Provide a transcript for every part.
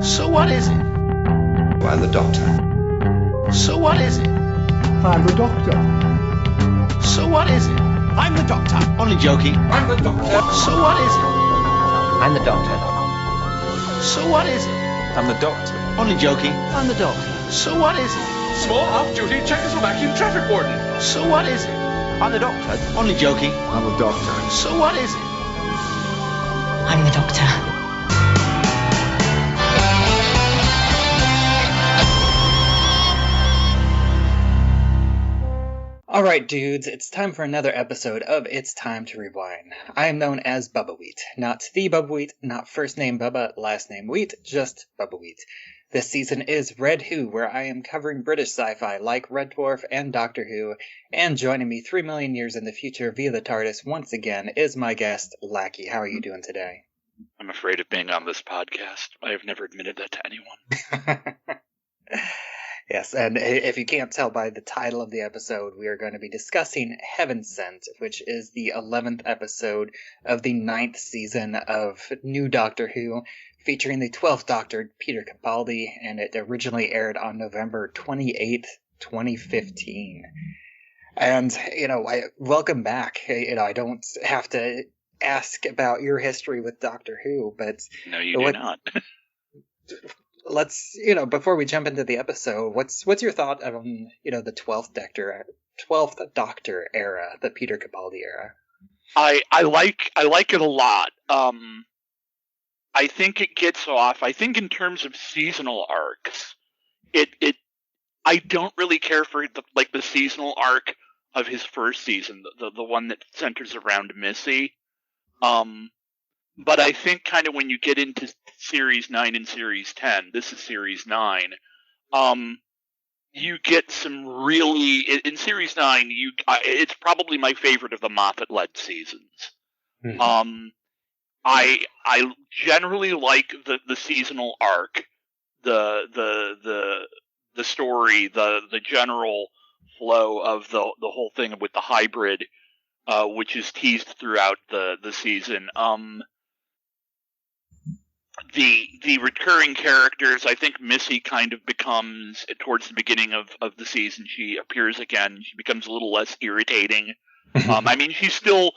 So what is it? I'm the Doctor. So what is it? I'm the Doctor. So what is it? I'm the Doctor. Only joking. I'm the Doctor. So what is it? I'm the Doctor. So what is it? I'm the Doctor. Only joking. I'm the Doctor. So what is it? Small off-duty Czechoslovakian traffic warden. So what is it? I'm the Doctor. Only joking. I'm the Doctor. So what is it? I'm the Doctor. Alright dudes, it's time for another episode of It's Time to Rewind. I am known as Bubbawheat. Not the Bubbawheat, not first name Bubba, last name Wheat, just Bubbawheat. This season is Red Who, where I am covering British sci-fi like Red Dwarf and Doctor Who, and joining me 3 million years in the future via the TARDIS once again is my guest, Lackey. How are you doing today? I'm afraid of being on this podcast. I have never admitted that to anyone. Yes, and if you can't tell by the title of the episode, we are going to be discussing Heaven Sent, which is the 11th episode of the 9th season of New Doctor Who, featuring the 12th Doctor Peter Capaldi, and it originally aired on November 28th, 2015. And, welcome back. I don't have to ask about your history with Doctor Who, but... No, you do not. Let's, before we jump into the episode, what's your thought on, the 12th Doctor era, the Peter Capaldi era? I like it a lot. I think it gets off. I think in terms of seasonal arcs, I don't really care for the seasonal arc of his first season, the one that centers around Missy. But I think kind of when you get into Series 9 and Series 10, this is Series 9, you get some really... In Series 9, it's probably my favorite of the Moffat-led seasons. Mm-hmm. I generally like the seasonal arc, the story, the general flow of the whole thing with the hybrid, which is teased throughout the season. The recurring characters, I think Missy kind of becomes, towards the beginning of the season, she appears again. She becomes a little less irritating. I mean, she's still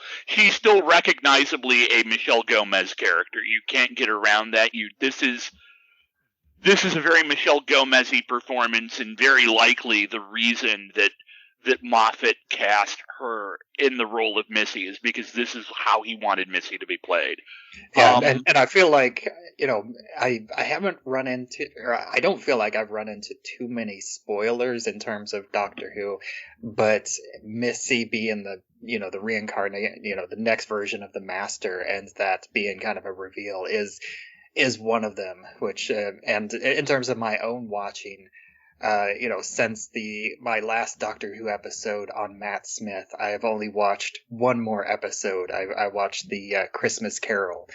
recognizably a Michelle Gomez character. You can't get around that. This is a very Michelle Gomez-y performance, and very likely the reason that Moffat cast her in the role of Missy is because this is how he wanted Missy to be played. Yeah, and I feel like, I haven't run into, or I don't feel like I've run into too many spoilers in terms of Doctor Who, but Missy being the reincarnate, the next version of the Master, and that being kind of a reveal is one of them, which, and in terms of my own watching, since my last Doctor Who episode on Matt Smith, I have only watched one more episode. I watched the Christmas Carol,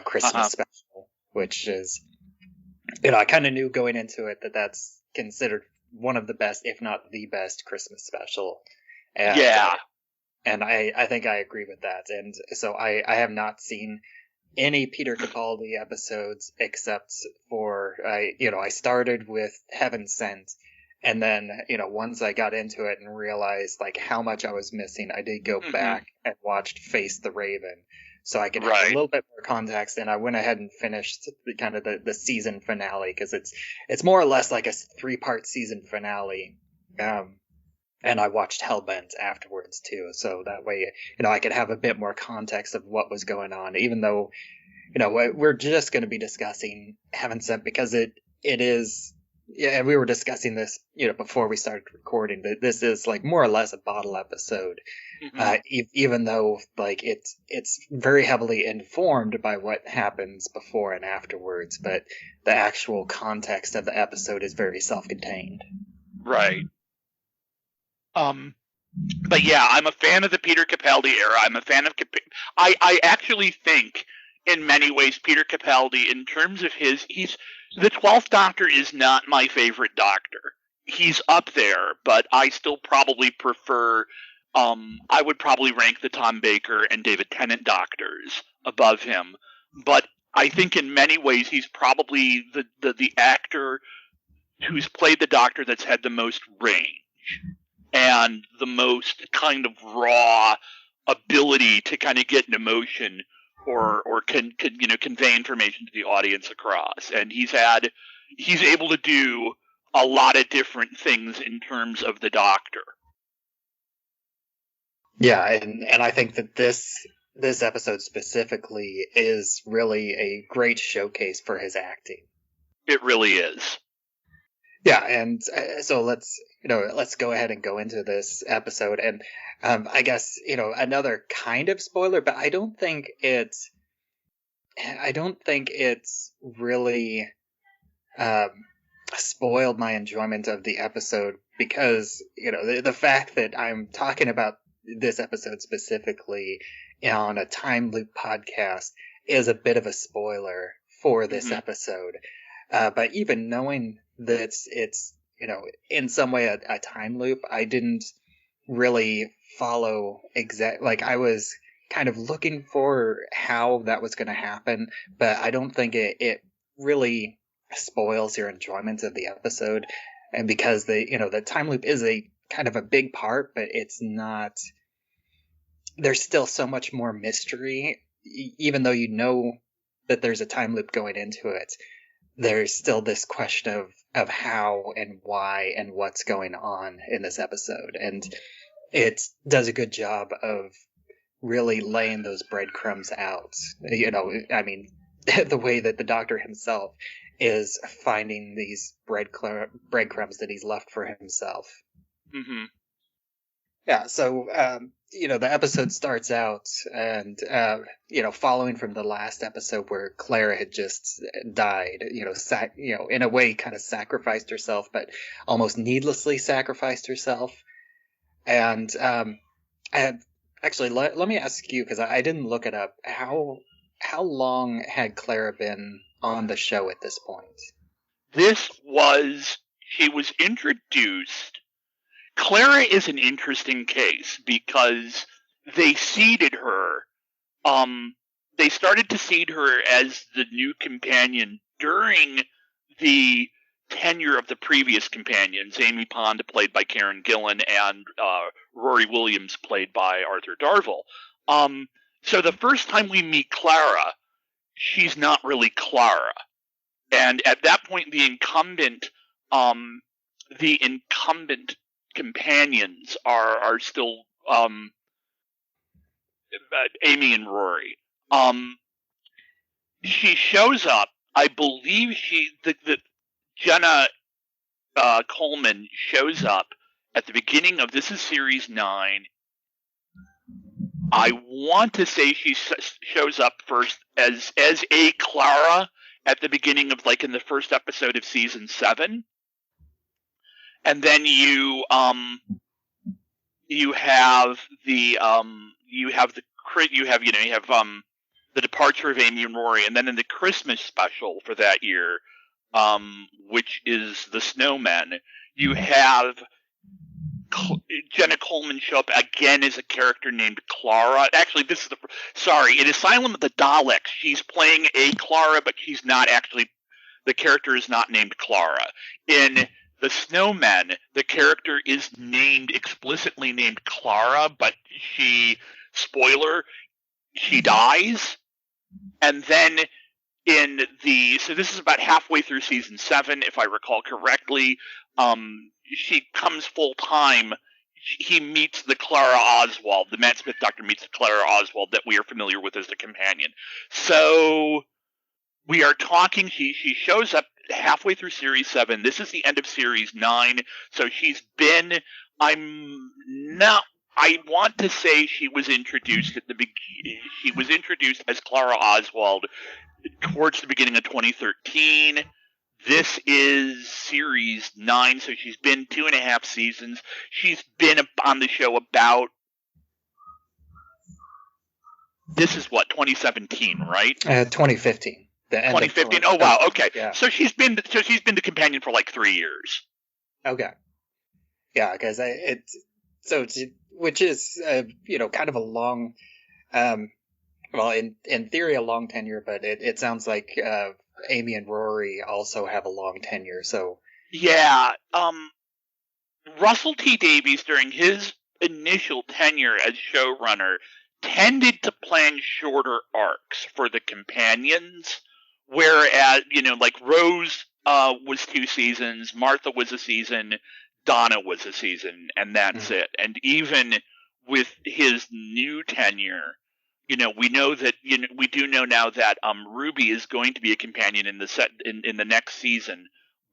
Christmas special, which is, I kind of knew going into it that that's considered one of the best, if not the best, Christmas special. And, yeah. And I think I agree with that. And so I have not seen any Peter Capaldi episodes except for I started with Heaven Sent, and then once I got into it and realized how much I was missing, I did go back and watched Face the Raven, so I could have a little bit more context, and I went ahead and finished the season finale, because it's more or less like a 3-part season finale. And I watched Hellbent afterwards, too. So that way, I could have a bit more context of what was going on, even though, we're just going to be discussing Heaven Sent because it is, and we were discussing this, before we started recording, that this is more or less a bottle episode, even though, it's very heavily informed by what happens before and afterwards, but the actual context of the episode is very self-contained. Right. But yeah, I'm a fan of the Peter Capaldi era. I'm a fan of... I actually think, in many ways, Peter Capaldi, in terms of the 12th Doctor is not my favorite Doctor. He's up there, but I still probably prefer... I would probably rank the Tom Baker and David Tennant Doctors above him. But I think in many ways he's probably the actor who's played the Doctor that's had the most range and the most kind of raw ability to kind of get an emotion or convey information to the audience across. And he's able to do a lot of different things in terms of the Doctor. Yeah, and I think that this episode specifically is really a great showcase for his acting. It really is. Yeah, and so let's go ahead and go into this episode, and I guess another kind of spoiler, but I don't think it's really spoiled my enjoyment of the episode, because the fact that I'm talking about this episode specifically on a time loop podcast is a bit of a spoiler for this episode. But even knowing that it's in some way a time loop, I didn't really follow I was kind of looking for how that was going to happen, but I don't think it really spoils your enjoyment of the episode. And because the time loop is a kind of a big part, but it's not. There's still so much more mystery, even though that there's a time loop going into it. There's still this question of how and why and what's going on in this episode. And it does a good job of really laying those breadcrumbs out. I mean, the way that the Doctor himself is finding these breadcrumbs that he's left for himself. Mm-hmm. Yeah, so, the episode starts out and, following from the last episode where Clara had just died, in a way kind of sacrificed herself, but almost needlessly sacrificed herself. And actually, let me ask you, because I didn't look it up, how long had Clara been on the show at this point? She was introduced. Clara is an interesting case because they seeded her. They started to seed her as the new companion during the tenure of the previous companions, Amy Pond, played by Karen Gillan, and Rory Williams, played by Arthur Darvill. So the first time we meet Clara, she's not really Clara. And at that point, the incumbent companions are still Amy and Rory. She shows up. I believe Jenna Coleman shows up at the beginning of this is series 9. I want to say she shows up first as a Clara at the beginning of in the first episode of season 7. And then you have the departure of Amy and Rory, and then in the Christmas special for that year, which is the Snowmen, you have Jenna Coleman show up again as a character named Clara. Actually, it is Asylum of the Daleks. She's playing a Clara, but she's not actually. The character is not named Clara. In the Snowmen, the character is explicitly named Clara, but spoiler, she dies. And then so this is about halfway through season 7, if I recall correctly, she comes full time. He meets the Clara Oswald, the Matt Smith Doctor meets the Clara Oswald that we are familiar with as the companion. So we are talking, she shows up halfway through series 7. This is the end of series 9. So I want to say she was introduced she was introduced as Clara Oswald towards the beginning of 2013. This is series 9, so she's been 2.5 seasons. She's been on the show about. This is 2017, right? 2015. 2015. Oh wow. Okay. Yeah. So she's been the companion for 3 years. Okay. Yeah, because which is kind of a long well, in theory, a long tenure, but it sounds like Amy and Rory also have a long tenure. So Yeah, Russell T Davies, during his initial tenure as showrunner, tended to plan shorter arcs for the companions, whereas, like Rose was 2 seasons, Martha was a season, Donna was a season, and that's it. And even with his new tenure, we know that we do know now that Ruby is going to be a companion in the next season,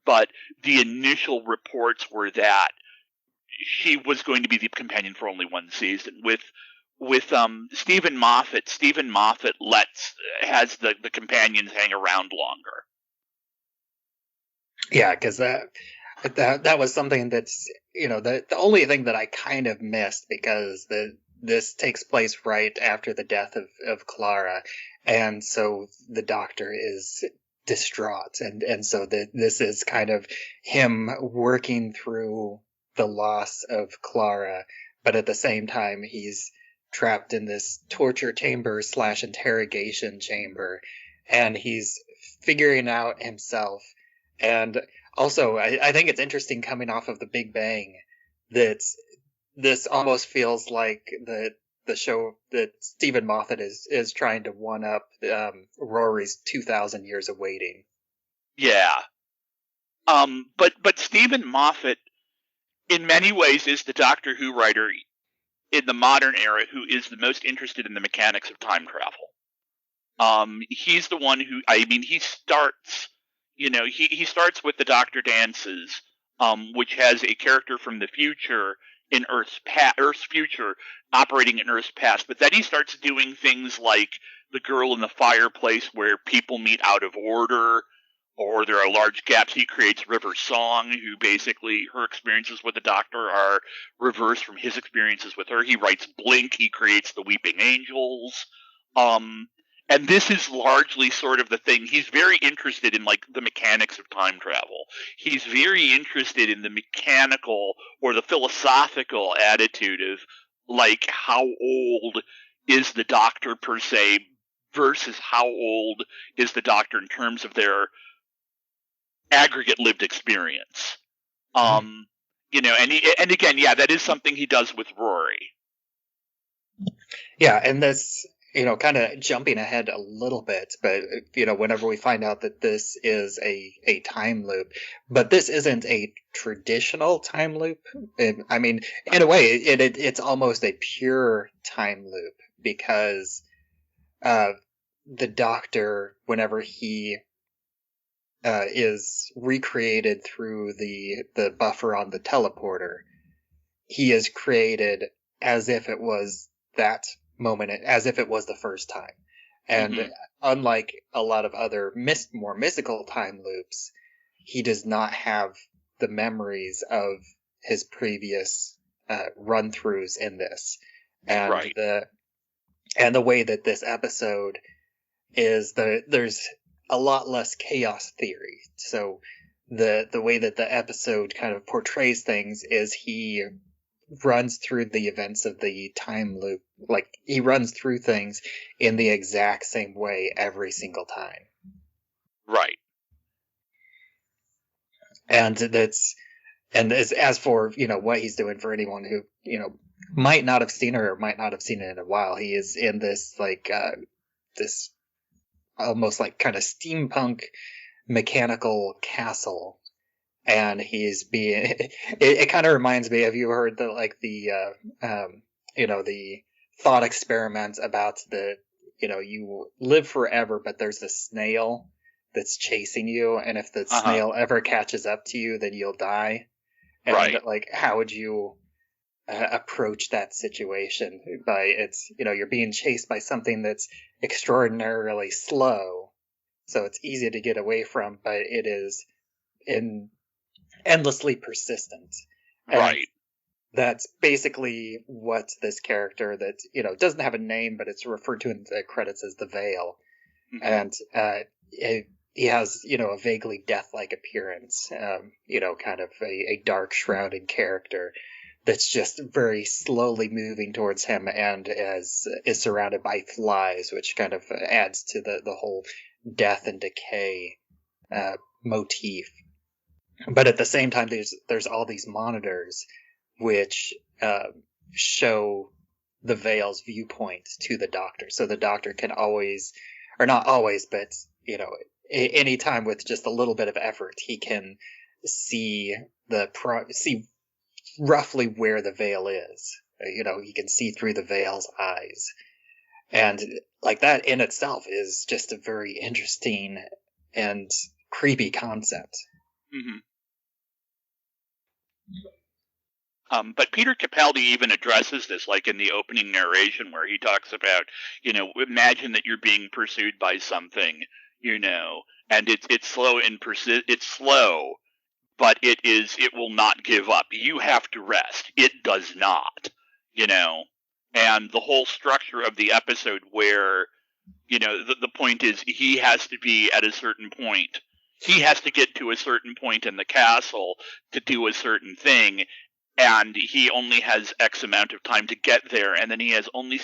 but the initial reports were that she was going to be the companion for only 1 season. With Stephen Moffat has the companions hang around longer. yeah, because that was something that's the only thing that I kind of missed, because this takes place right after the death of Clara, and so the Doctor is distraught, and so this is kind of him working through the loss of Clara, but at the same time he's trapped in this torture chamber / interrogation chamber, and he's figuring out himself. And also, I think it's interesting, coming off of the Big Bang, that this almost feels like the show that Stephen Moffat is trying to one up Rory's 2,000 Years of Waiting. Yeah. But Stephen Moffat, in many ways, is the Doctor Who writer in the modern era who is the most interested in the mechanics of time travel. He's the one who, he starts, he starts with the Doctor Dances, which has a character from the future in Earth's future operating in Earth's past, but then he starts doing things like The Girl in the Fireplace, where people meet out of order, or there are large gaps. He creates River Song, who basically, her experiences with the Doctor are reversed from his experiences with her. He writes Blink. He creates the Weeping Angels. And this is largely sort of the thing. He's very interested in, like, the mechanics of time travel. He's very interested in the mechanical or the philosophical attitude of, like, how old is the Doctor per se versus how old is the Doctor in terms of their aggregate lived experience. And again, yeah, that is something he does with Rory. Yeah, and this, kind of jumping ahead a little bit, but whenever we find out that this is a time loop, but this isn't a traditional time loop. I mean, in a way, it's almost a pure time loop, because the Doctor, whenever he is recreated through the buffer on the teleporter, he is created as if it was that moment, as if it was the first time. And unlike a lot of other more mystical time loops, he does not have the memories of his previous run-throughs in this. And Right. the way that this episode is, there's a lot less chaos theory. So the way that the episode kind of portrays things is he runs through the events of the time loop, like he runs through things in the exact same way every single time. Right. And as for what he's doing, for anyone who might not have seen it or might not have seen it in a while, he is in this this almost like kind of steampunk mechanical castle, and he's being it kind of reminds me, have you heard the thought experiment about you live forever, but there's a snail that's chasing you, and if the snail ever catches up to you, then you'll die. And Right. How would you approach that situation? You're being chased by something that's extraordinarily slow, so it's easy to get away from, but it is endlessly persistent. And Right. that's basically what this character that doesn't have a name, but it's referred to in the credits as the Veil. And he has a vaguely death-like appearance, kind of a dark shrouded character that's just very slowly moving towards him, and is surrounded by flies, which kind of adds to the whole death and decay motif. But at the same time, there's all these monitors which show the Veil's viewpoint to the Doctor, so the Doctor can always, or not always, but any time with just a little bit of effort, he can see see roughly where the Veil is. He can see through the Veil's eyes, and like that in itself is just a very interesting and creepy concept. Mm-hmm. But Peter Capaldi even addresses this, like in the opening narration, where he talks about, imagine that you're being pursued by something, and it's slow and it's slow, but it will not give up. You have to rest. It does not, and the whole structure of the episode where, the point is he has to be at a certain point. He has to get to a certain point in the castle to do a certain thing, and he only has X amount of time to get there, and then he has only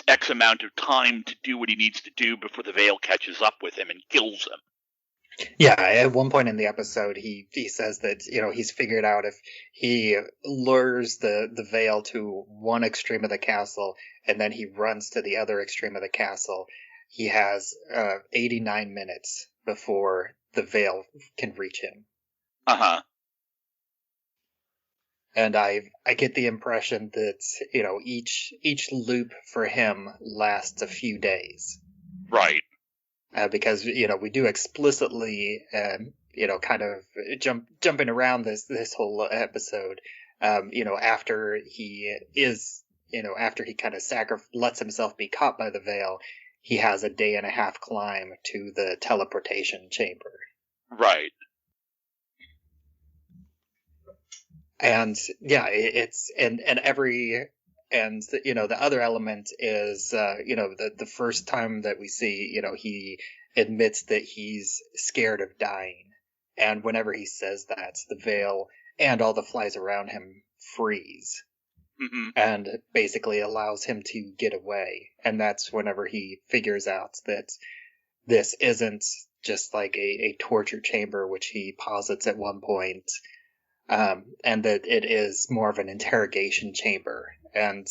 X amount of time to do what he needs to do before the Veil catches up with him and kills him. Yeah, at one point in the episode, he says that, he's figured out if he lures the Veil to one extreme of the castle, and then he runs to the other extreme of the castle, he has 89 minutes before the Veil can reach him. Uh-huh. And I get the impression that, each loop for him lasts a few days. Right. Because, we do explicitly, kind of jumping around this whole episode, after he is, after he kind of lets himself be caught by the Veil, he has a day and a half climb to the teleportation chamber. Right. And yeah, the other element is, the first time that we see, he admits that he's scared of dying. And whenever he says that, the Veil and all the flies around him freeze. Mm-hmm. And basically allows him to get away. And that's whenever he figures out that this isn't just like a torture chamber, which he posits at one point, and that it is more of an interrogation chamber. And,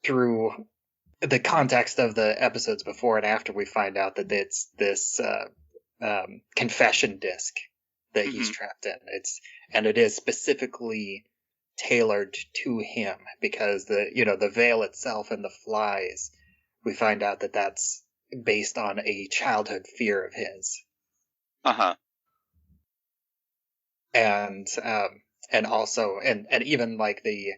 through the context of the episodes before and after, we find out that it's this confession disc that he's trapped in. It is specifically tailored to him, because the Veil itself and the flies, we find out that that's based on a childhood fear of his. Uh-huh. And also even like the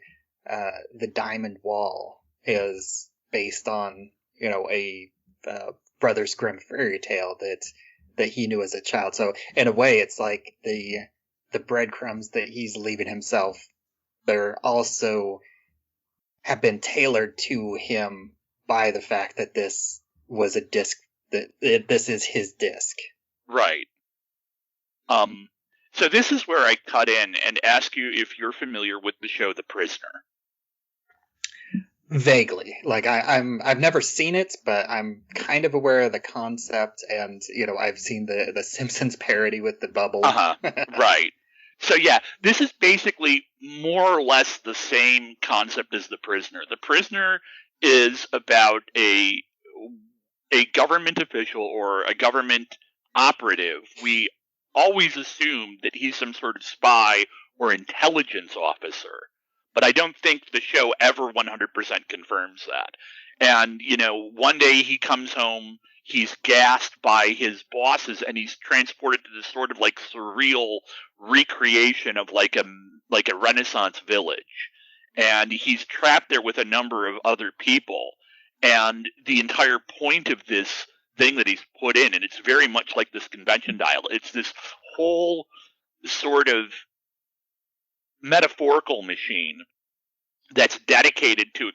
diamond wall is based on a Brothers Grimm fairy tale that he knew as a child. So in a way, it's like the breadcrumbs that he's leaving himself, they're also have been tailored to him by the fact that this was a disc, that this is his disc. Right. So this is where I cut in and ask you if you're familiar with the show The Prisoner. Vaguely. Like I've never seen it, but I'm kind of aware of the concept, and I've seen the Simpsons parody with the bubble. Uh-huh. Right. So yeah, this is basically more or less the same concept as The Prisoner. The Prisoner is about a government official or a government operative. We always assume that he's some sort of spy or intelligence officer, but I don't think the show ever 100% confirms that. And, one day he comes home, he's gassed by his bosses, and he's transported to this sort of like surreal recreation of like a Renaissance village. And he's trapped there with a number of other people. And the entire point of this thing that he's put in, and it's very much like this convention dial, it's this whole sort of metaphorical machine that's dedicated to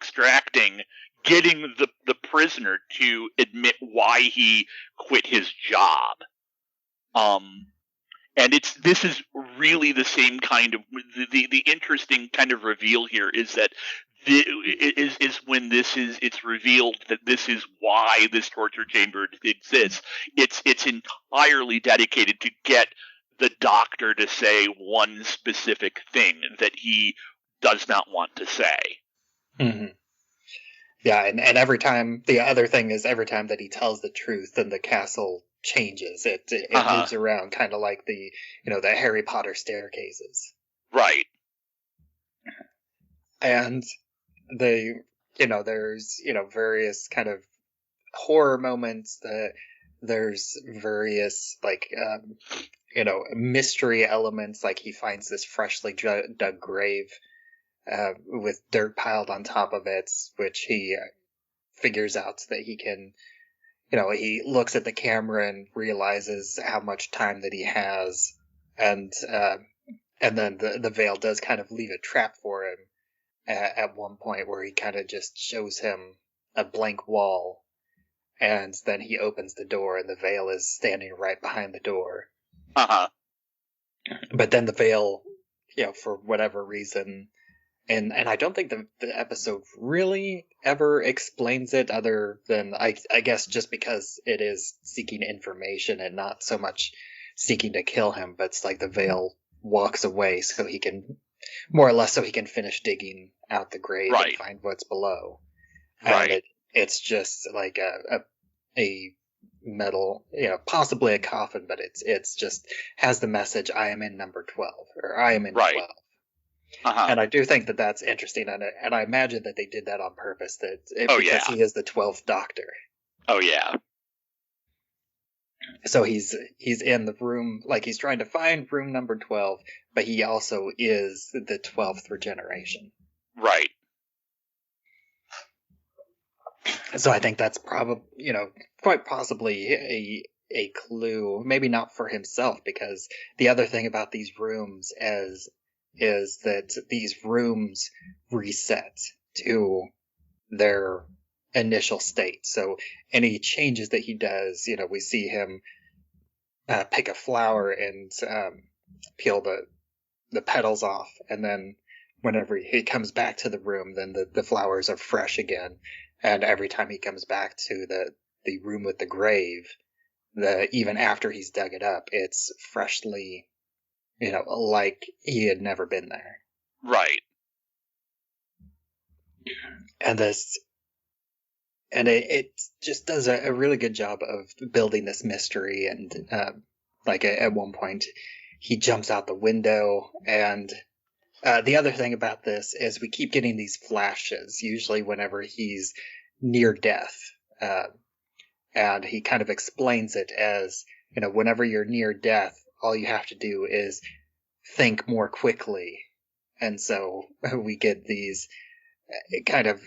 getting the prisoner to admit why he quit his job. And this is really the same kind of the interesting kind of reveal here is that is when it's revealed that this is why this torture chamber exists. It's entirely dedicated to get the Doctor to say one specific thing that he does not want to say. Mm-hmm. Yeah, and every time, the other thing is every time that he tells the truth, then the castle changes. It moves around, kind of like the Harry Potter staircases. Right. And there's various kind of horror moments. There's various mystery elements, like he finds this freshly dug grave with dirt piled on top of it, which he figures out that he can, he looks at the camera and realizes how much time that he has, and then the veil does kind of leave a trap for him at one point where he kind of just shows him a blank wall, and then he opens the door and the veil is standing right behind the door. But then the veil, for whatever reason, and I don't think the episode really ever explains it, other than I guess just because it is seeking information and not so much seeking to kill him, but it's like the veil walks away so he can, more or less, so he can finish digging out the grave and find what's below. Right. And it's just like a metal, possibly a coffin, but it's just has the message, I am in number 12, or I am in 12. And I do think that that's interesting, and I imagine that they did that on purpose, because he is the 12th Doctor. Oh yeah. So he's in the room, like he's trying to find room number 12, but he also is the 12th regeneration. Right. So I think that's probably, quite possibly a clue, maybe not for himself, because the other thing about these rooms is that these rooms reset to their initial state. So any changes that he does, we see him pick a flower and peel the petals off, and then whenever he comes back to the room, then the flowers are fresh again. And every time he comes back to the room with the grave, even after he's dug it up, it's freshly, like he had never been there. Right. And it just does a really good job of building this mystery. And at one point, he jumps out the window. And the other thing about this is we keep getting these flashes, usually whenever he's near death. And he kind of explains it as, whenever you're near death, all you have to do is think more quickly. And so we get these kind of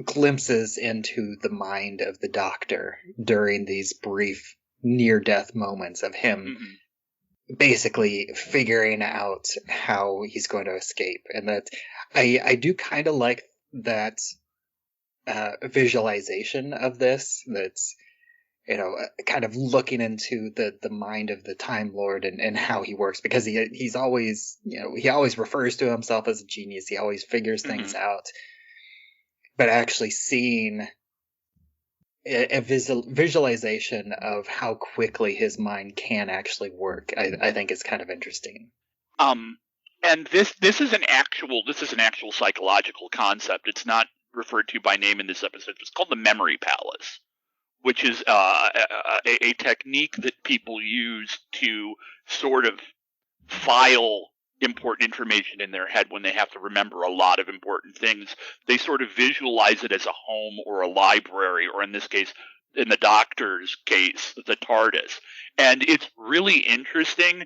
glimpses into the mind of the Doctor during these brief near-death moments of him basically figuring out how he's going to escape. And that I do kind of like that visualization of this, that's kind of looking into the mind of the Time Lord and how he works, because he's always, he always refers to himself as a genius. He always figures things out, but actually seeing a visualization of how quickly his mind can actually work, I think is kind of interesting. And this is an actual psychological concept. It's not referred to by name in this episode. It's called the memory palace, which is a technique that people use to sort of file important information in their head when they have to remember a lot of important things. They sort of visualize it as a home or a library, or in this case, in the Doctor's case, the TARDIS. And it's really interesting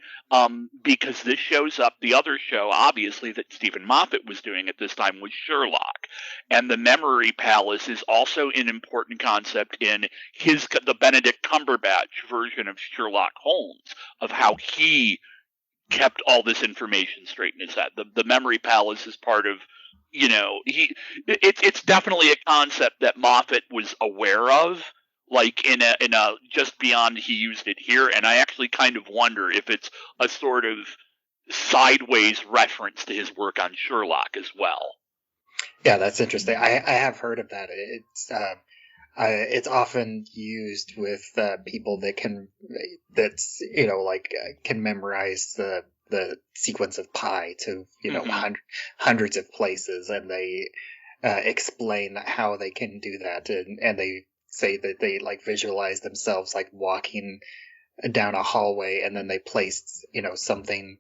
because this shows up. The other show, obviously, that Stephen Moffat was doing at this time was Sherlock. And the Memory Palace is also an important concept in the Benedict Cumberbatch version of Sherlock Holmes, of how he kept all this information straight in his head. The Memory Palace is part of, it's definitely a concept that Moffat was aware of. like in a just beyond he used it here, and I actually kind of wonder if it's a sort of sideways reference to his work on Sherlock as well. Yeah, that's interesting. I have heard of that. It's often used with people that can memorize the sequence of pi to hundreds of places, and they explain how they can do that, and they say that they like visualize themselves like walking down a hallway, and then they place something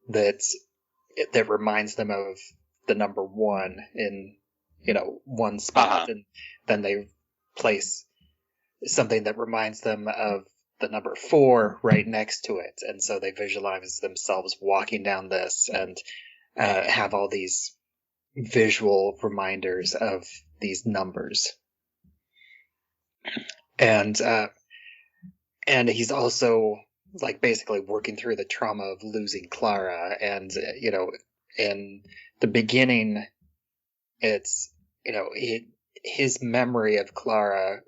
that reminds them of the number 1 in one spot, and then they place something that reminds them of the number 4 right next to it, and so they visualize themselves walking down this and have all these visual reminders of these numbers. And he's also like basically working through the trauma of losing Clara, and in the beginning it's his memory of Clara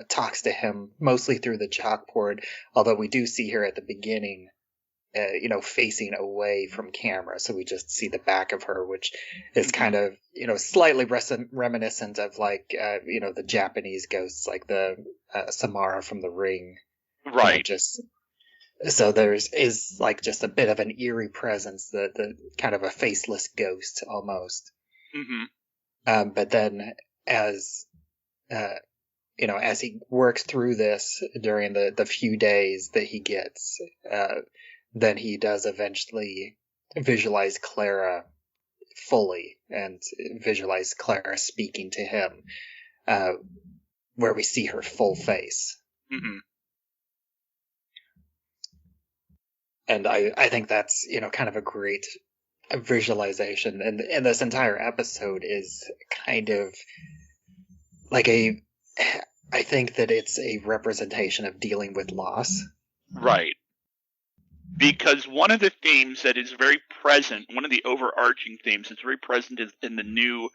talks to him mostly through the chalkboard, although we do see her at the beginning facing away from camera, so we just see the back of her, which is kind of slightly reminiscent of like the Japanese ghosts, like the Samara from The Ring, right? So is like just a bit of an eerie presence, the kind of a faceless ghost almost. But then as as he works through this during the few days that he gets, then he does eventually visualize Clara fully, and visualize Clara speaking to him, where we see her full face. And I think that's kind of a great visualization, and this entire episode is kind of like I think that it's a representation of dealing with loss. Right. Because one of the themes that is very present, one of the overarching themes that's very present is in the new,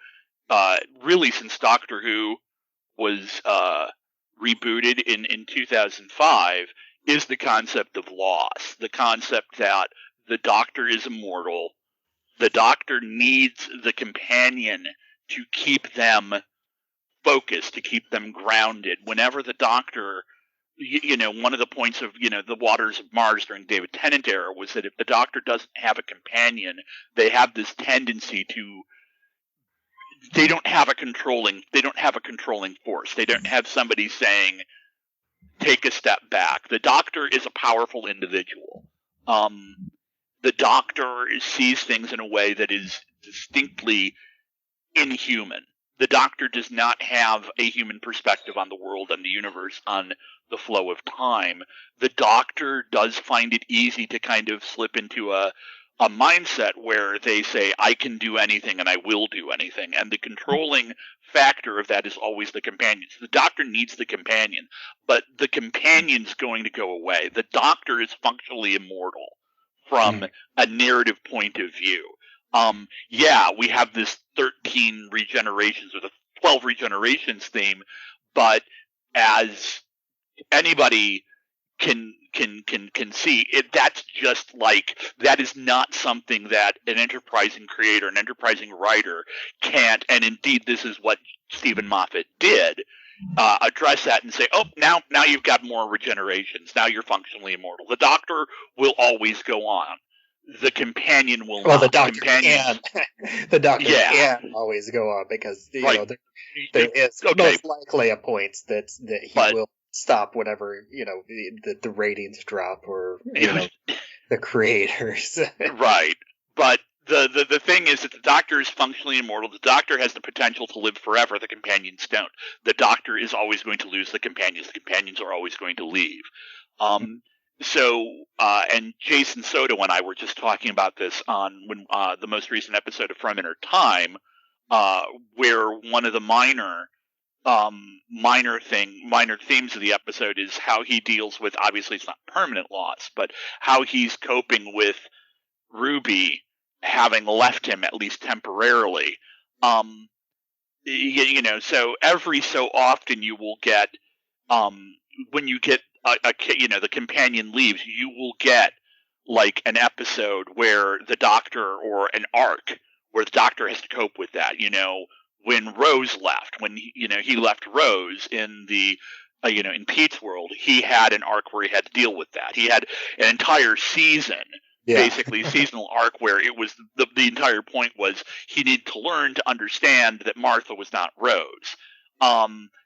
really since Doctor Who was rebooted in 2005, is the concept of loss. The concept that the Doctor is immortal. The Doctor needs the companion to keep them focused, to keep them grounded. Whenever the Doctor, one of the points of, the Waters of Mars during David Tennant era was that if the Doctor doesn't have a companion, they have this tendency to, they don't have a controlling force. They don't have somebody saying, take a step back. The Doctor is a powerful individual. The Doctor sees things in a way that is distinctly inhuman. The Doctor does not have a human perspective on the world, on the universe, on the flow of time. The Doctor does find it easy to kind of slip into a mindset where they say, I can do anything and I will do anything. And the controlling factor of that is always the companion. So the Doctor needs the companion, but the companion's going to go away. The Doctor is functionally immortal from a narrative point of view. We have this 13 regenerations or the 12 regenerations theme, but as anybody can see, that's just like, that is not something that an enterprising creator, an enterprising writer can't, and indeed this is what Stephen Moffat did, address that and say, oh, now you've got more regenerations, now you're functionally immortal. The Doctor will always go on. The companion will not. The Doctor can. The Doctor can always go on, because there is most likely a point that he will stop whenever the ratings drop, or the creators. Right, but the thing is that the Doctor is functionally immortal. The Doctor has the potential to live forever. The companions don't. The Doctor is always going to lose the companions. The companions are always going to leave. And Jason Soto and I were just talking about this on the most recent episode of From Inner Time, where one of the minor themes of the episode is how he deals with, obviously it's not permanent loss, but how he's coping with Ruby having left him, at least temporarily. So every so often you will get when you get the companion leaves, you will get like an episode where the Doctor, or an arc where the Doctor has to cope with that. When Rose left, when he left Rose in the in Pete's world, he had an arc where he had to deal with that. He had an entire season, basically seasonal arc, where it was the entire point was he needed to learn to understand that Martha was not Rose.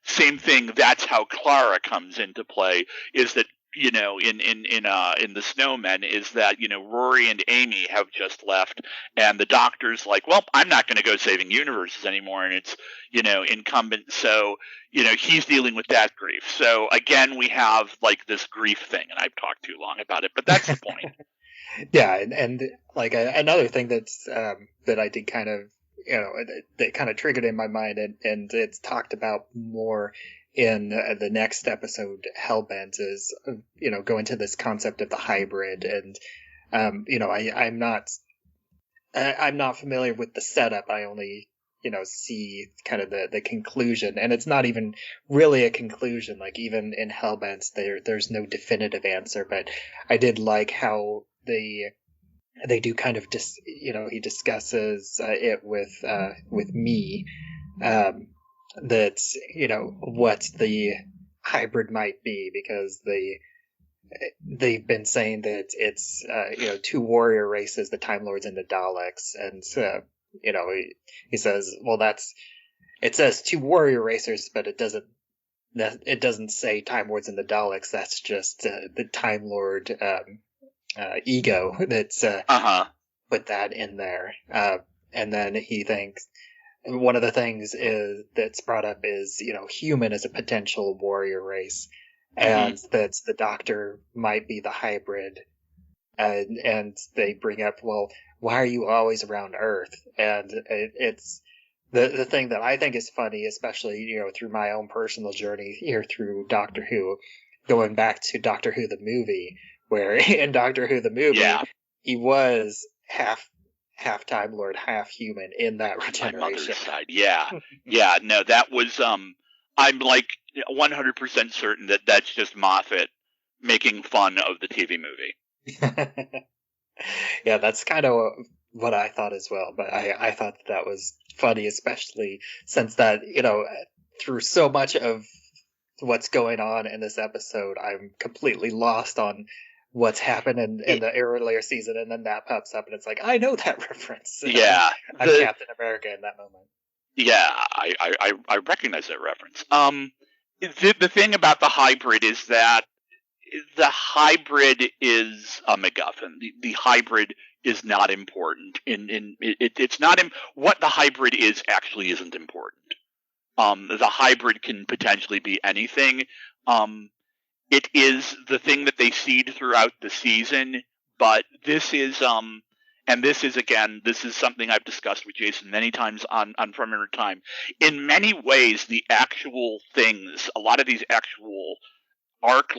Same thing. That's how Clara comes into play. Is that in the Snowmen, is that Rory and Amy have just left, and the Doctor's like, well, I'm not going to go saving universes anymore, and it's incumbent. So he's dealing with that grief. So again, we have like this grief thing, and I've talked too long about it, but that's the point. Yeah, and like another thing that's that I did kind of that kind of triggered in my mind, and it's talked about more in the next episode, Hellbent, is going to this concept of the hybrid, and I'm not familiar with the setup. I only see kind of the conclusion, and it's not even really a conclusion. Like even in Hellbent, there's no definitive answer, but I did like how they do kind of he discusses it with me, that what the hybrid might be, because they've been saying that it's two warrior races, the Time Lords and the Daleks, and he says, well, it says two warrior racers, but it doesn't say Time Lords and the Daleks. That's just the Time Lord ego that's put that in there, and then he thinks one of the things that's brought up is human as a potential warrior race, and that the Doctor might be the hybrid, and they bring up, well, why are you always around Earth? And it's the thing that I think is funny, especially through my own personal journey here through Doctor Who, going back to Doctor Who the movie, where in Doctor Who the movie, he was half Time Lord, half human in that regeneration. My mother's side, no, that was I'm like 100% certain that that's just Moffat making fun of the TV movie. Yeah, that's kind of what I thought as well. But I thought that was funny, especially since that through so much of what's going on in this episode, I'm completely lost on what's happened in the earlier season, and then that pops up, and it's like, I know that reference. Yeah, I'm Captain America in that moment. Yeah, I recognize that reference. The thing about the hybrid is that the hybrid is a MacGuffin. The hybrid is not important. It's not what the hybrid is actually isn't important. The hybrid can potentially be anything. It is the thing that they seed throughout the season, but this is this is something I've discussed with Jason many times on From Inner Time. In many ways, the actual things, a lot of these actual arc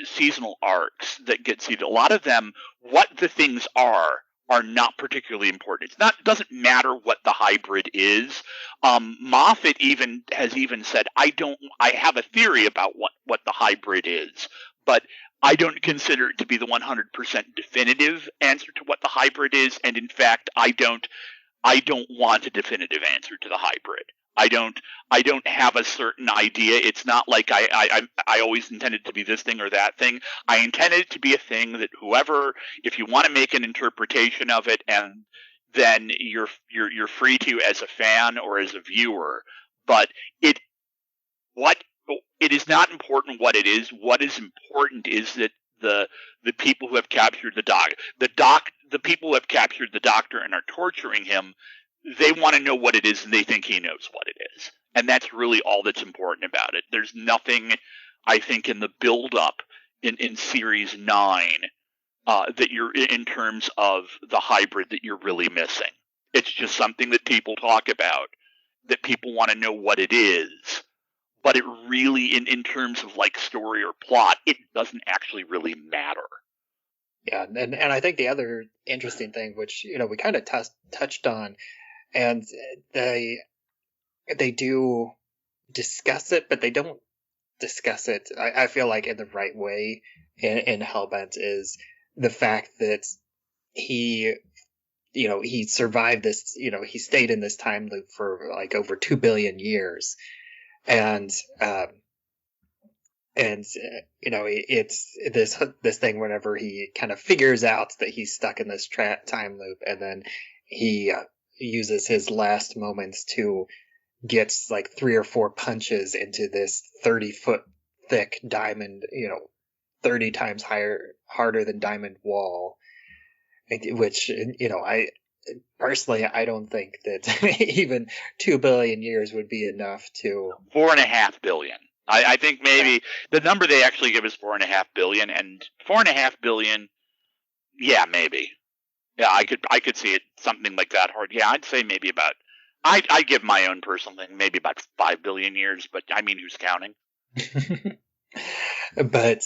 seasonal arcs that get seeded, a lot of them, what the things are not particularly important. It doesn't matter what the hybrid is. Moffat has said, I have a theory about what the hybrid is, but I don't consider it to be the 100% definitive answer to what the hybrid is, and in fact, I don't want a definitive answer to the hybrid. I don't have a certain idea. It's not like I always intended it to be this thing or that thing. I intended it to be a thing that whoever, if you want to make an interpretation of it, and then you're free to as a fan or as a viewer. But it is not important what it is. What is important is that the people who have captured the people who have captured the Doctor and are torturing him, they want to know what it is, and they think he knows what it is. And that's really all that's important about it. There's nothing, I think, in the build-up in Series 9 that you're, in terms of the hybrid, that you're really missing. It's just something that people talk about, that people want to know what it is. But it really, in terms of like story or plot, it doesn't actually really matter. Yeah, and I think the other interesting thing, which we kind of touched on, and they do discuss it, but they don't discuss it, I feel like in the right way in Hellbent is the fact that he he survived this, he stayed in this time loop for like over 2 billion years. And it's this thing whenever he kind of figures out that he's stuck in this time loop, and then he uses his last moments to get like 3 or 4 punches into this 30-foot thick diamond, 30 times harder than diamond wall, which, I personally, I don't think that even 2 billion years would be enough to 4.5 billion. I think maybe the number they actually give is 4.5 billion, and 4.5 billion. Yeah, maybe. Yeah, I could see it something like that hard. Yeah, I'd say maybe about. I give my own personal thing maybe about 5 billion years, but I mean, who's counting? But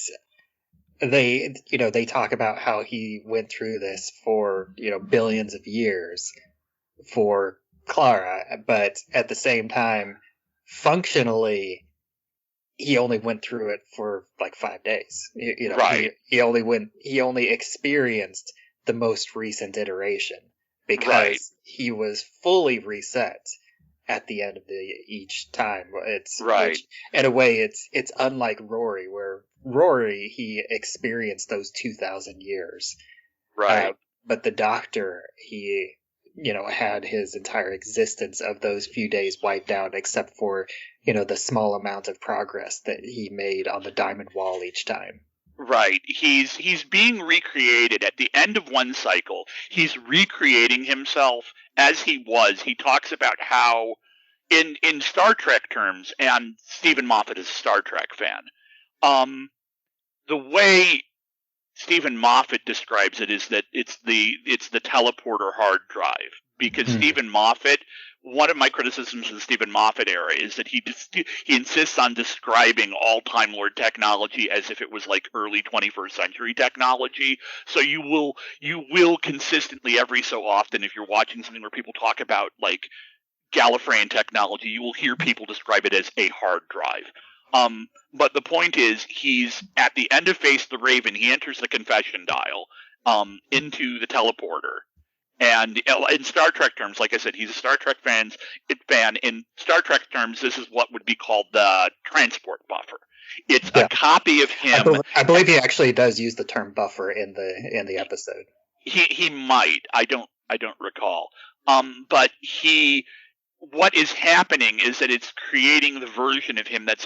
they talk about how he went through this for billions of years for Clara, but at the same time, functionally, he only went through it for like 5 days. Right. He only experienced the most recent iteration because he was fully reset at the end of each time. It's right. Which, in a way, it's unlike Rory, where Rory he experienced those 2,000 years. Right. But the Doctor, he had his entire existence of those few days wiped out, except for the small amount of progress that he made on the diamond wall each time. Right. He's being recreated at the end of one cycle. He's recreating himself as he was. He talks about how in Star Trek terms, and Stephen Moffat is a Star Trek fan, the way Stephen Moffat describes it is that it's the teleporter hard drive, because Stephen Moffat, one of my criticisms of the Stephen Moffat era is that he insists on describing all Time Lord technology as if it was like early 21st century technology. So you will consistently, every so often, if you're watching something where people talk about like Gallifreyan technology, you will hear people describe it as a hard drive. But the point is, he's at the end of Face the Raven. He enters the confession dial into the teleporter. And in Star Trek terms, like I said, he's a Star Trek fan. In Star Trek terms, this is what would be called the transport buffer. It's a copy of him. I believe he actually does use the term buffer in the episode. He might. I don't recall. But what is happening is that it's creating the version of him that's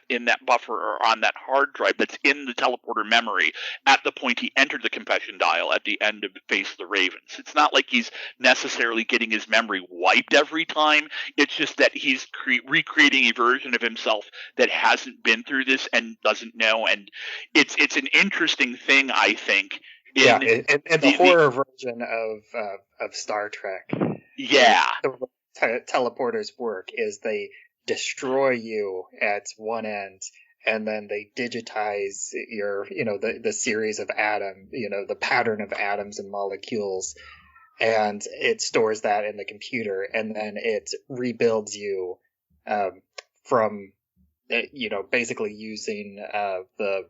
in that buffer or on that hard drive that's in the teleporter memory at the point he entered the confession dial at the end of Face the Ravens. It's not like he's necessarily getting his memory wiped every time. It's just that he's recreating a version of himself that hasn't been through this and doesn't know. And it's an interesting thing, I think. In the horror version of Star Trek. Yeah. Teleporters work is they destroy you at one end, and then they digitize your the series of the pattern of atoms and molecules, and it stores that in the computer, and then it rebuilds you from basically using the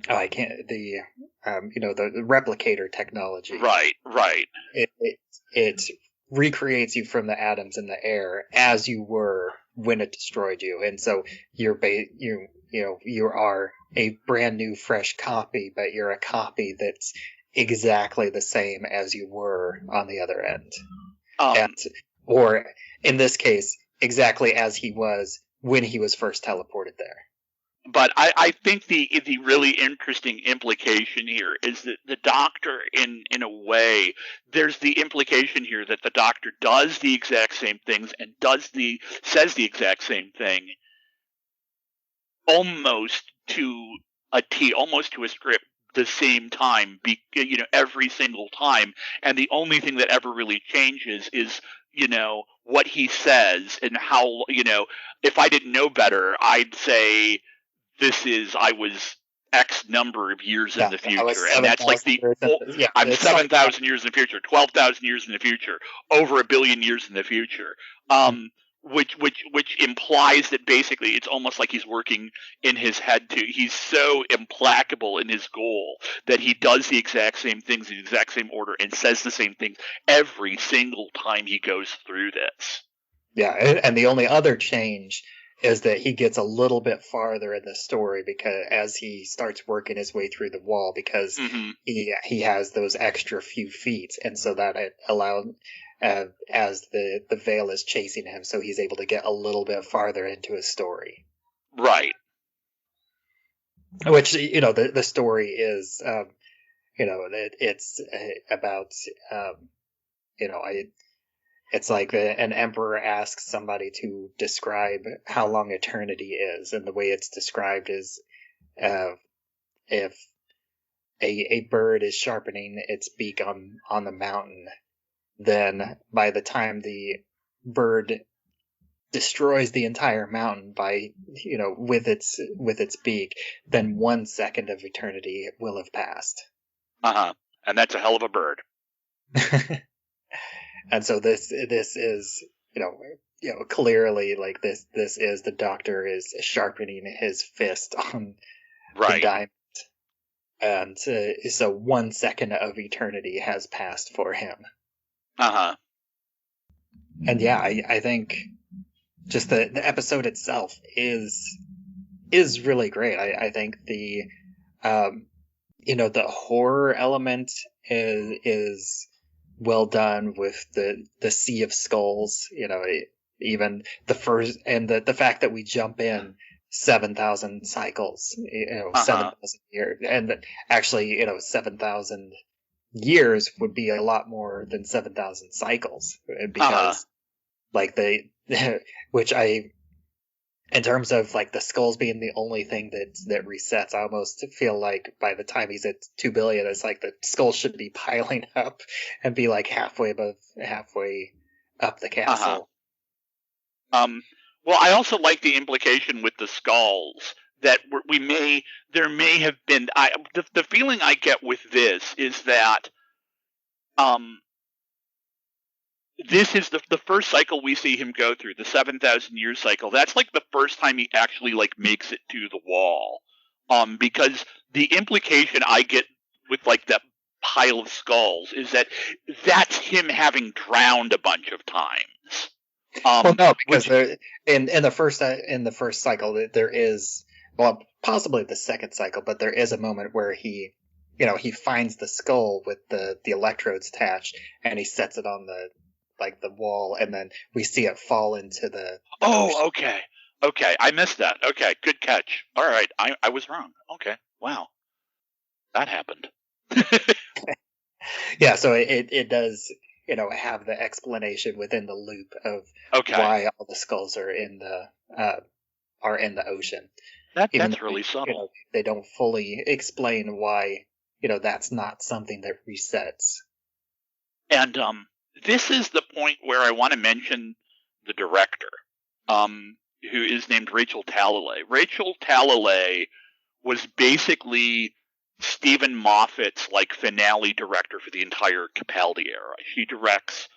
replicator technology. Right. It recreates you from the atoms in the air as you were when it destroyed you, and so you are a brand new, fresh copy, but you're a copy that's exactly the same as you were on the other end, or in this case, exactly as he was when he was first teleported there. But I think the really interesting implication here is that the Doctor, in a way, there's the implication here that the Doctor does the exact same things and says the exact same thing, almost to a T, almost to a script, the same time, every single time. And the only thing that ever really changes is, what he says and how, if I didn't know better, I'd say, I was X number of years in the future, and that's like I'm 7,000 years in the future, 12,000 years in the future, over 1 billion years in the future. which implies that basically it's almost like he's working in his head too. He's so implacable in his goal that he does the exact same things in the exact same order and says the same things every single time he goes through this. Yeah, and the only other change is that he gets a little bit farther in the story because as he starts working his way through the wall, because he has those extra few feet, and so that it allowed as the veil is chasing him, so he's able to get a little bit farther into his story. Right. Which, the story is, it's about, it's like an emperor asks somebody to describe how long eternity is, and the way it's described is if a bird is sharpening its beak on the mountain, then by the time the bird destroys the entire mountain with its beak, then 1 second of eternity will have passed. And that's a hell of a bird. And so this is clearly like this is the Doctor is sharpening his fist on the diamond, and so 1 second of eternity has passed for him. And yeah, I think just the episode itself is really great. I think the the horror element is well done with the sea of skulls. Even the first, and the fact that we jump in 7,000 cycles, 7,000 years, and that actually 7,000 years would be a lot more than 7,000 cycles, because like which in terms of like the skulls being the only thing that resets, I almost feel like by the time he's at 2 billion, it's like the skulls should be piling up and be like halfway up the castle. Well, I also like the implication with the skulls that there may have been. The feeling I get with this is that this is the first cycle we see him go through, the 7,000 year cycle. That's like the first time he actually like makes it to the wall. Because the implication I get with like that pile of skulls is that that's him having drowned a bunch of times. Well, no, because in the first cycle there is, well, possibly the second cycle, but there is a moment where he finds the skull with the electrodes attached, and he sets it on the wall, and then we see it fall into the ocean. Okay, I missed that. Okay, good catch. All right, I was wrong. Okay, wow, that happened. Yeah, so it does have the explanation within the loop of why all the skulls are in the ocean. That's really subtle. They don't fully explain why that's not something that resets. And this is the point where I want to mention the director, who is named Rachel Talalay. Rachel Talalay was basically Stephen Moffat's finale director for the entire Capaldi era. She directs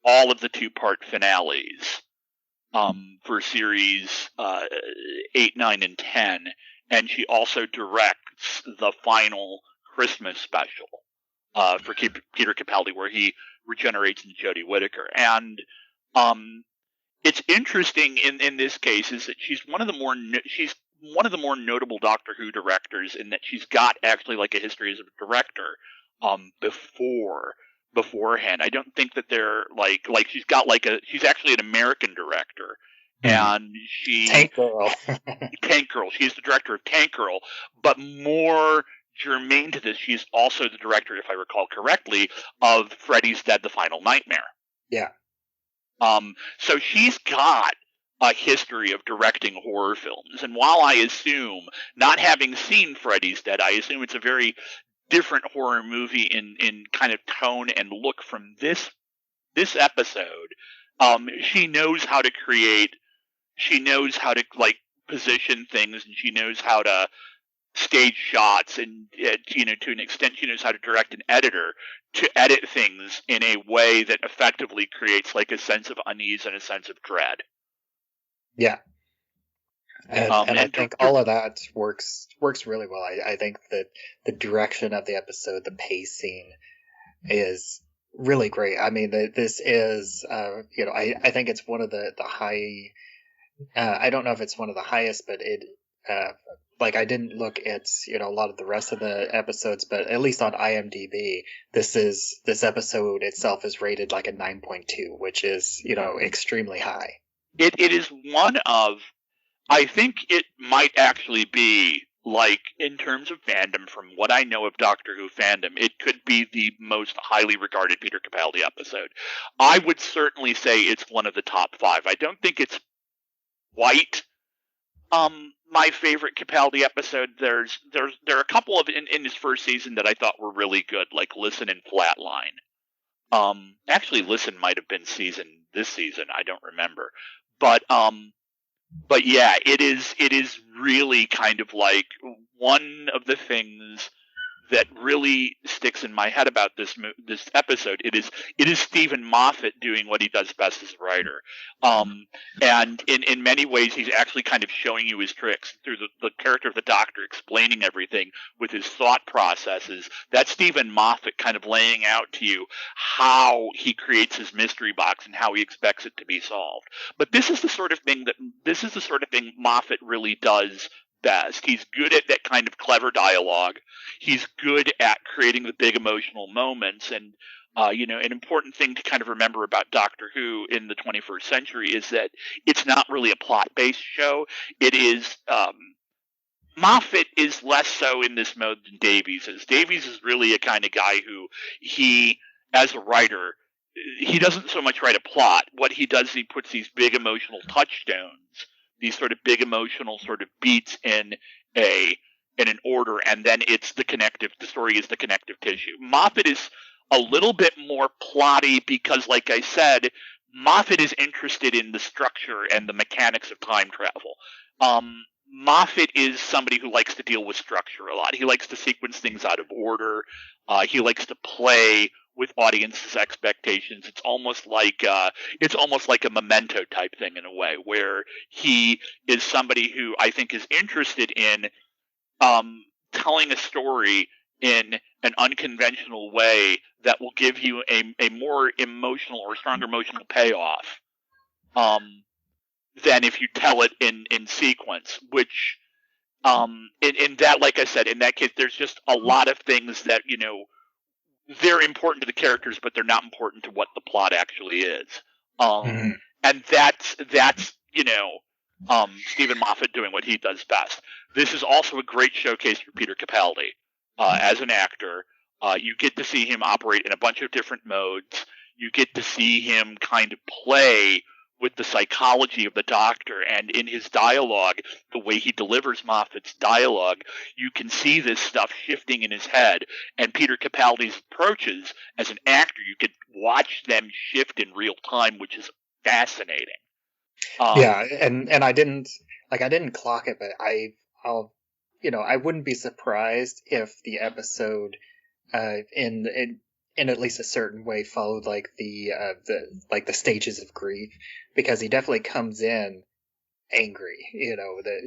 all of the 2-part finales for series 8, 9, and 10, and she also directs the final Christmas special for Peter Capaldi, where he regenerates into Jodie Whittaker. And it's interesting in this case is that she's one of the more notable Doctor Who directors in that she's got actually a history as a director beforehand. I don't think that they're she's got she's actually an American director, and she Tank Girl. Tank Girl. She's the director of Tank Girl, but more germane to this, she's also the director, if I recall correctly, of Freddy's Dead: The Final Nightmare. Yeah. So she's got a history of directing horror films, and while I assume, not having seen Freddy's Dead, I assume it's a very different horror movie in kind of tone and look from this episode. She knows how to create, she knows how to position things, and she knows how to stage shots, and to an extent she knows how to direct an editor to edit things in a way that effectively creates a sense of unease and a sense of dread. Yeah. And I And think all of that works really well. I think that the direction of the episode, the pacing, is really great. I mean, this is, I think it's one of the high. I don't know if it's one of the highest, but I didn't look at a lot of the rest of the episodes, but at least on IMDb, this episode itself is rated like a 9.2, which is extremely high. It is one of, I think it might actually be, like, in terms of fandom, from what I know of Doctor Who fandom, it could be the most highly regarded Peter Capaldi episode. I would certainly say it's one of the top 5. I don't think it's quite my favorite Capaldi episode. There are a couple of in his first season that I thought were really good, like Listen and Flatline. Actually, Listen might have been this season. I don't remember, but yeah, it is really kind of like one of the things that really sticks in my head about this episode. It is Stephen Moffat doing what he does best as a writer, and in many ways he's actually kind of showing you his tricks through the character of the Doctor explaining everything with his thought processes. That's Stephen Moffat kind of laying out to you how he creates his mystery box and how he expects it to be solved. But this is the sort of thing Moffat really does best. He's good at that kind of clever dialogue. He's good at creating the big emotional moments. And, an important thing to kind of remember about Doctor Who in the 21st century is that it's not really a plot-based show. It is, Moffat is less so in this mode than Davies is. Davies is really a kind of guy who as a writer, he doesn't so much write a plot. What he does, he puts these big emotional touchstones, these sort of big emotional sort of beats in an order, and then the story is the connective tissue. Moffat is a little bit more plotty because, like I said, Moffat is interested in the structure and the mechanics of time travel. Moffat is somebody who likes to deal with structure a lot. He likes to sequence things out of order. He likes to play with audiences' expectations. It's almost like a Memento type thing in a way, where he is somebody who I think is interested in telling a story in an unconventional way that will give you a more emotional or stronger emotional payoff than if you tell it in sequence, which in that, like I said, in that case, there's just a lot of things that, they're important to the characters, but they're not important to what the plot actually is. And that's Stephen Moffat doing what he does best. This is also a great showcase for Peter Capaldi as an actor. You get to see him operate in a bunch of different modes. You get to see him kind of play with the psychology of the Doctor, and in his dialogue, the way he delivers Moffat's dialogue, you can see this stuff shifting in his head, and Peter Capaldi's approaches as an actor, you could watch them shift in real time, which is fascinating. Yeah, and I didn't clock it, but I wouldn't be surprised if the episode in at least a certain way followed like the stages of grief, because he definitely comes in angry.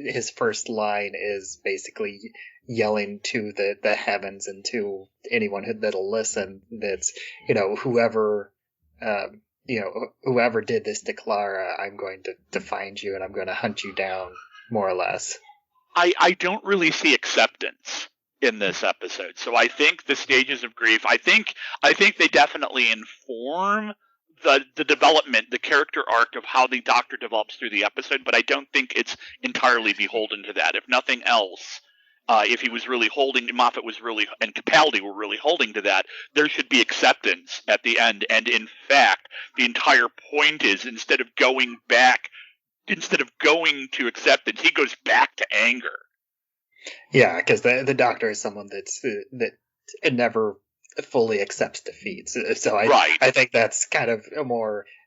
His first line is basically yelling to the heavens and to anyone that'll listen. That's whoever did this to Clara, I'm going to find you and I'm going to hunt you down, more or less. I don't really see acceptance in this episode. So I think the stages of grief, I think they definitely inform the development, the character arc of how the Doctor develops through the episode, but I don't think it's entirely beholden to that. If nothing else, if he was really Moffat was really, and Capaldi were really holding to that, there should be acceptance at the end. And in fact, the entire point is, instead of going to acceptance, he goes back to anger. Yeah, because the Doctor is someone that never fully accepts defeat. So I think that's kind of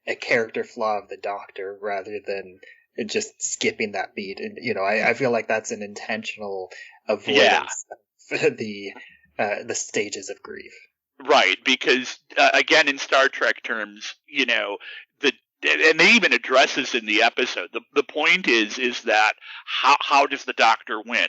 a character flaw of the Doctor rather than just skipping that beat. And I feel like that's an intentional avoidance of the stages of grief. Right, because again, in Star Trek terms, and they even address this in the episode. The point is that how does the Doctor win?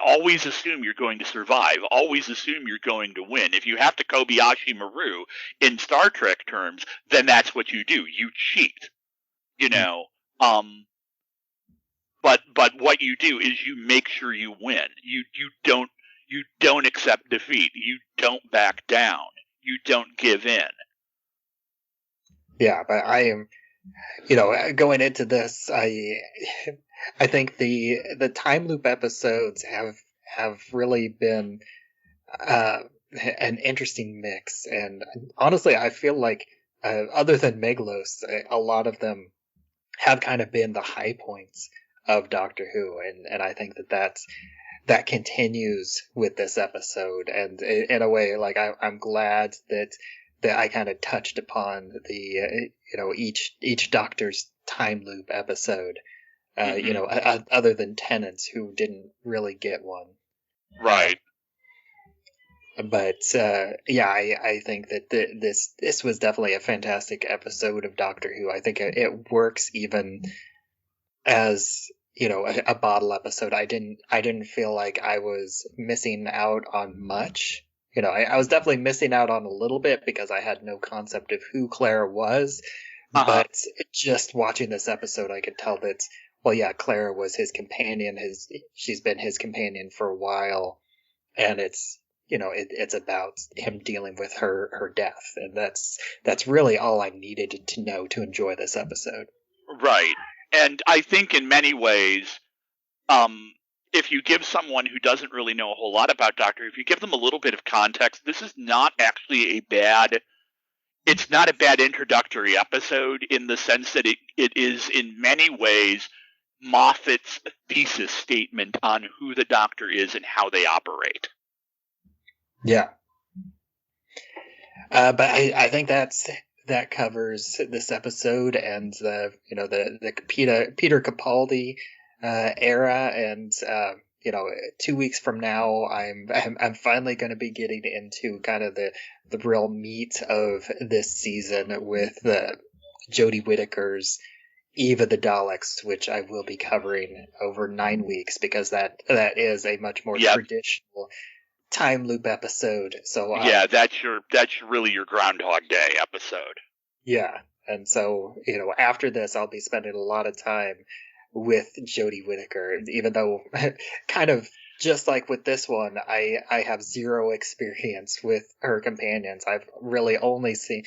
Always assume you're going to survive. Always assume you're going to win. If you have to Kobayashi Maru in Star Trek terms, then that's what you do. You cheat. You know. But what you do is you make sure you win. You don't accept defeat. You don't back down. You don't give in. Yeah, but I am, going into this, I think the time loop episodes have really been an interesting mix, and honestly, I feel like other than Meglos, a lot of them have kind of been the high points of Doctor Who, and I think that continues with this episode, and in a way, like I'm glad that I kind of touched upon the each Doctor's time loop episode, other than Tennant, who didn't really get one, right? But I think that this was definitely a fantastic episode of Doctor Who. I think it works even as a bottle episode. I didn't feel like I was missing out on much. I was definitely missing out on a little bit because I had no concept of who Clara was. But just watching this episode, I could tell that, well, yeah, Clara was his companion. She's been his companion for a while, and it's it's about him dealing with her death, and that's really all I needed to know to enjoy this episode. Right. And I think in many ways, if you give someone who doesn't really know a whole lot about Doctor Who, if you give them a little bit of context, this is not actually it's not a bad introductory episode in the sense that it is in many ways Moffat's thesis statement on who the Doctor is and how they operate. Yeah. But I think that covers this episode and the Peter Capaldi era, and 2 weeks from now I'm finally going to be getting into kind of the real meat of this season with Jodie Whittaker's Eve of the Daleks, which I will be covering over 9 weeks because that is a much more traditional time loop episode. So that's really your Groundhog Day episode. Yeah, and so after this, I'll be spending a lot of time with Jodie Whittaker, even though kind of just like with this one, I have zero experience with her companions. I've really only seen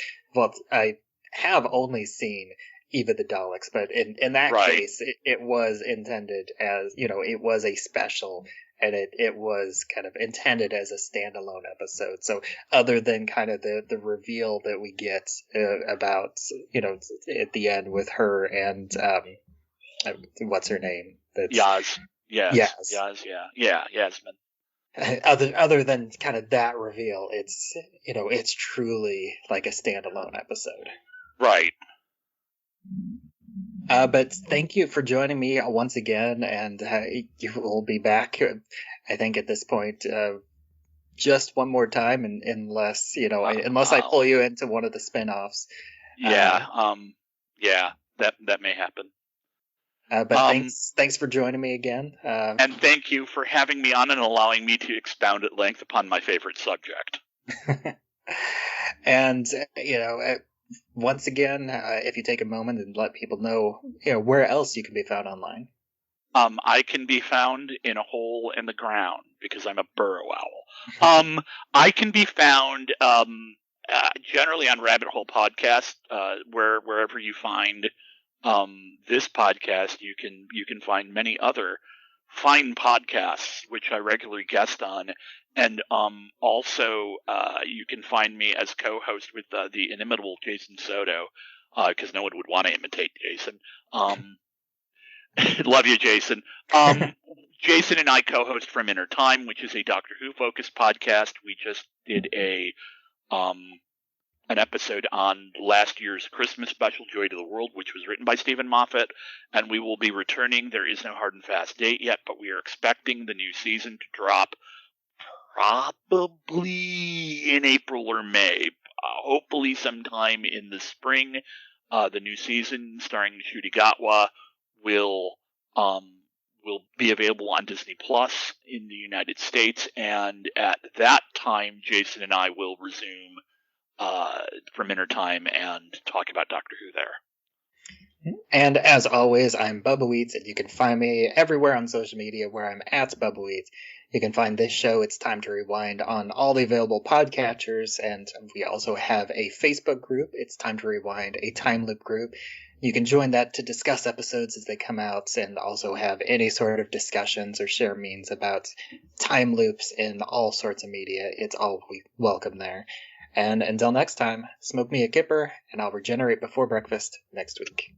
I have only seen Eve of the Daleks, but in that case, it was intended as it was a special. And it was kind of intended as a standalone episode. So other than kind of the reveal that we get about, at the end with her and what's her name? Yaz. Yes. Yaz, yeah, Yasmin. Other than kind of that reveal, it's truly like a standalone episode. Right. But thank you for joining me once again, and you will be back, I think, at this point, just one more time, unless I pull you into one of the spin-offs. Yeah, that may happen. But thanks for joining me again. And thank you for having me on and allowing me to expound at length upon my favorite subject. And, once again, if you take a moment and let people know, where else you can be found online. I can be found in a hole in the ground because I'm a burrow owl. I can be found generally on Rabbit Hole Podcast, wherever you find this podcast. You can find many other fine podcasts which I regularly guest on. And also, you can find me as co-host with the inimitable Jason Soto, because no one would want to imitate Jason. Love you, Jason. Jason and I co-host From Inner Time, which is a Doctor Who-focused podcast. We just did an episode on last year's Christmas special, Joy to the World, which was written by Stephen Moffat, and we will be returning. There is no hard and fast date yet, but we are expecting the new season to drop probably in April or May, hopefully sometime in the spring The new season starring Ncuti Gatwa will be available on Disney Plus in the United States, and at that time, Jason and I will resume from Inner Time and talk about Doctor Who there. And as always, I'm Bubbawheat, and you can find me everywhere on social media where I'm at Bubbawheat. You can find this show, It's Time to Rewind, on all the available podcatchers, and we also have a Facebook group, It's Time to Rewind, a time loop group. You can join that to discuss episodes as they come out, and also have any sort of discussions or share memes about time loops in all sorts of media. It's all welcome there. And until next time, smoke me a kipper, and I'll regenerate before breakfast next week.